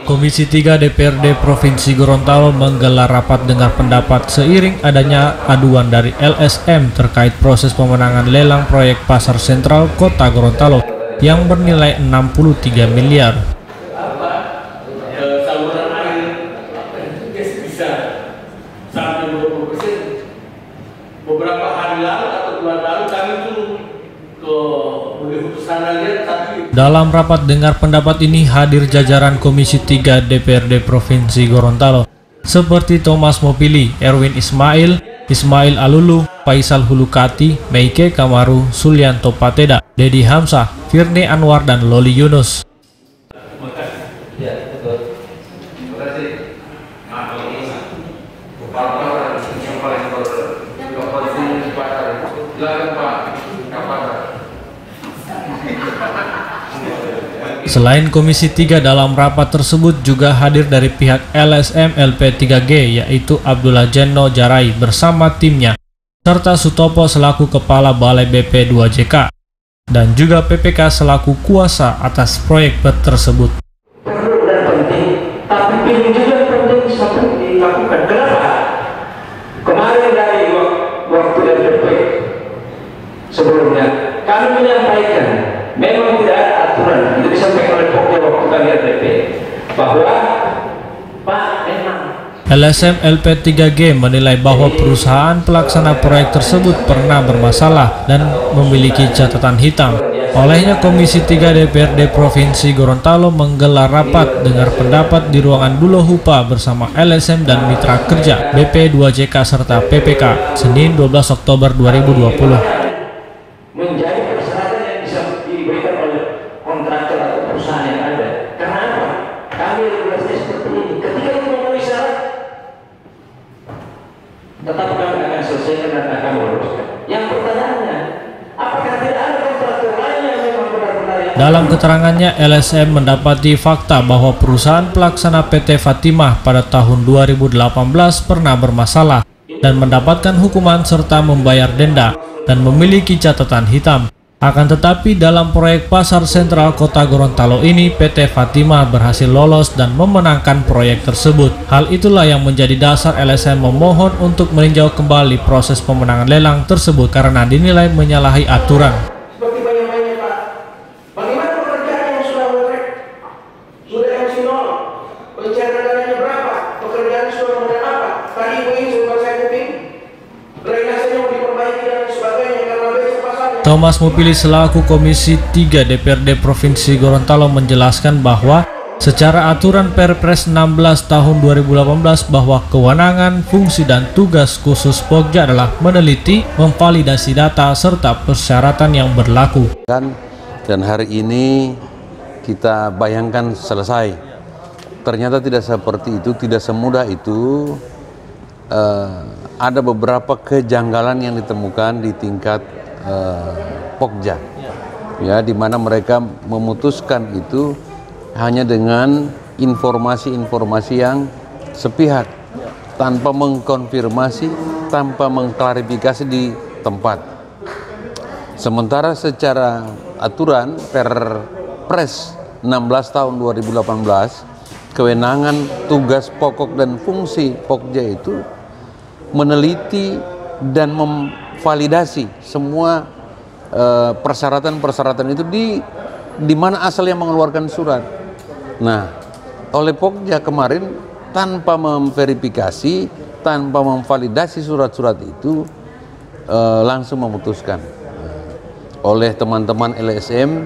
Komisi 3 DPRD Provinsi Gorontalo menggelar rapat dengar pendapat seiring adanya aduan dari LSM terkait proses pemenangan lelang proyek Pasar Sentral Kota Gorontalo yang bernilai 63 miliar. Saluran air bisa sampai 20%. Beberapa hari lalu atau bulan lalu kami tuh ke begitu sana lihat tapi. Dalam rapat dengar pendapat ini hadir jajaran Komisi 3 DPRD Provinsi Gorontalo seperti Thomas Mopili, Erwin Ismail, Ismail Alulu, Faisal Hulukati, Meike Kamaru, Sulianto Pateda, Dedi Hamzah, Firne Anwar, dan Loli Yunus. Selain Komisi 3, dalam rapat tersebut juga hadir dari pihak LSM LP3G yaitu Abdullah Jenno Jarai bersama timnya, serta Sutopo selaku Kepala Balai BP2JK, dan juga PPK selaku kuasa atas proyek tersebut. Perlu dan penting, tapi ini juga penting satu dilakukan. Kenapa? Kemarin dari waktu DP sebelumnya kami menyampaikan memang tidak ada aturan, itu disampaikan oleh Pokja waktu kami RDP bahwa Pak memang LSM LP3G menilai bahwa perusahaan pelaksana proyek tersebut pernah bermasalah dan memiliki catatan hitam. Olehnya Komisi 3 DPRD Provinsi Gorontalo menggelar rapat dengar pendapat di ruangan Dulo Hupa bersama LSM dan mitra kerja BP2JK serta PPK Senin 12 Oktober 2020. menjadi persyaratan yang bisa diberikan oleh kontraktor atau perusahaan yang ada. Karena apa? Kami regulasinya seperti ini. Ketika itu memenuhi syarat, tetap kami akan selesaikan dan akan luruskan. Yang pertanyaannya, apakah tidak ada kontraktor lain yang memang benar-benar yang... Dalam keterangannya, LSM mendapati fakta bahwa perusahaan pelaksana PT Fatimah pada tahun 2018 pernah bermasalah dan mendapatkan hukuman serta membayar denda dan memiliki catatan hitam. Akan tetapi dalam proyek Pasar Sentral Kota Gorontalo ini, PT Fatimah berhasil lolos dan memenangkan proyek tersebut. Hal itulah yang menjadi dasar LSM memohon untuk meninjau kembali proses pemenangan lelang tersebut karena dinilai menyalahi aturan. Seperti banyak-banyak Pak, bagaimana pekerjaan yang sudah menarik? Sudah MC0, pencairan dananya berapa? Pekerjaan sudah menarik apa? Tadi Ibu ini sudah saya kuping, drainasenya mau diperbaiki dan sebagainya karena besok pasarnya. Thomas Mopili selaku Komisi 3 DPRD Provinsi Gorontalo menjelaskan bahwa secara aturan Perpres 16 tahun 2018 bahwa kewenangan, fungsi, dan tugas khusus Pokja adalah meneliti, memvalidasi data, serta persyaratan yang berlaku. Dan hari ini kita bayangkan selesai. Ternyata tidak seperti itu, tidak semudah itu. Ada beberapa kejanggalan yang ditemukan di tingkat Pokja, ya, di mana mereka memutuskan itu hanya dengan informasi-informasi yang sepihak, tanpa mengkonfirmasi, tanpa mengklarifikasi di tempat. Sementara secara aturan Perpres 16 tahun 2018, kewenangan, tugas pokok dan fungsi Pokja itu meneliti dan memvalidasi semua persyaratan-persyaratan itu di mana asal yang mengeluarkan surat. Nah, oleh Pokja kemarin tanpa memverifikasi, tanpa memvalidasi surat-surat itu langsung memutuskan. Oleh teman-teman LSM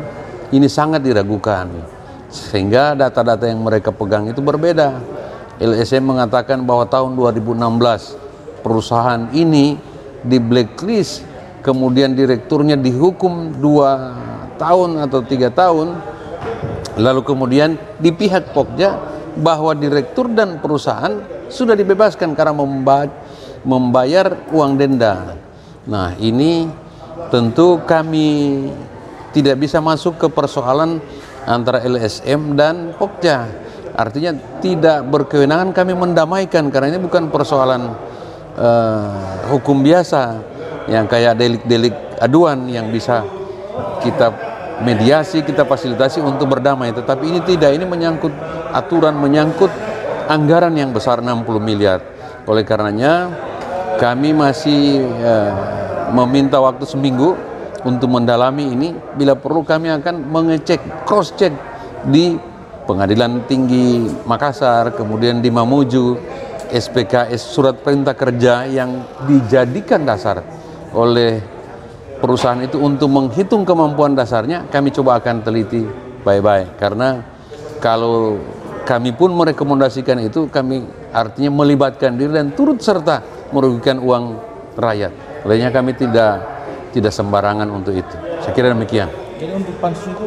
ini sangat diragukan, sehingga data-data yang mereka pegang itu berbeda. LSM mengatakan bahwa tahun 2016 perusahaan ini di blacklist, kemudian direkturnya dihukum 2 tahun atau 3 tahun, lalu kemudian di pihak Pokja bahwa direktur dan perusahaan sudah dibebaskan karena membayar uang denda. Nah, ini tentu kami tidak bisa masuk ke persoalan antara LSM dan Pokja. Artinya tidak berkewenangan kami mendamaikan, karena ini bukan persoalan hukum biasa yang kayak delik-delik aduan yang bisa kita mediasi, kita fasilitasi untuk berdamai. Tetapi ini tidak, ini menyangkut aturan, menyangkut anggaran yang besar 60 miliar. Oleh karenanya kami masih meminta waktu seminggu untuk mendalami ini. Bila perlu kami akan mengecek, cross check di Pengadilan Tinggi Makassar, kemudian di Mamuju, SPKS surat perintah kerja yang dijadikan dasar oleh perusahaan itu untuk menghitung kemampuan dasarnya. Kami coba akan teliti baik-baik, karena kalau kami pun merekomendasikan itu, kami artinya melibatkan diri dan turut serta merugikan uang rakyat. Olehnya kami tidak sembarangan untuk itu. Saya kira demikian. Jadi untuk pansus itu?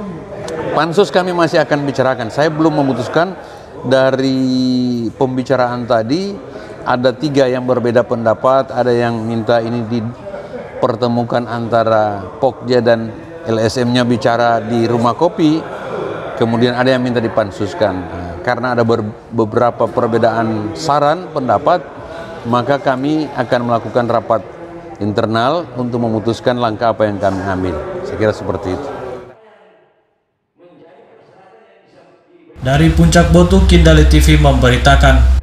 Pansus kami masih akan bicarakan. Saya belum memutuskan. Dari pembicaraan tadi ada 3 yang berbeda pendapat. Ada yang minta ini dipertemukan antara Pokja dan LSM-nya bicara di rumah kopi. Kemudian ada yang minta dipansuskan. Karena ada beberapa perbedaan saran pendapat, maka kami akan melakukan rapat internal untuk memutuskan langkah apa yang kami ambil. Saya kira seperti itu. Dari Puncak Botu, Kindali TV memberitakan.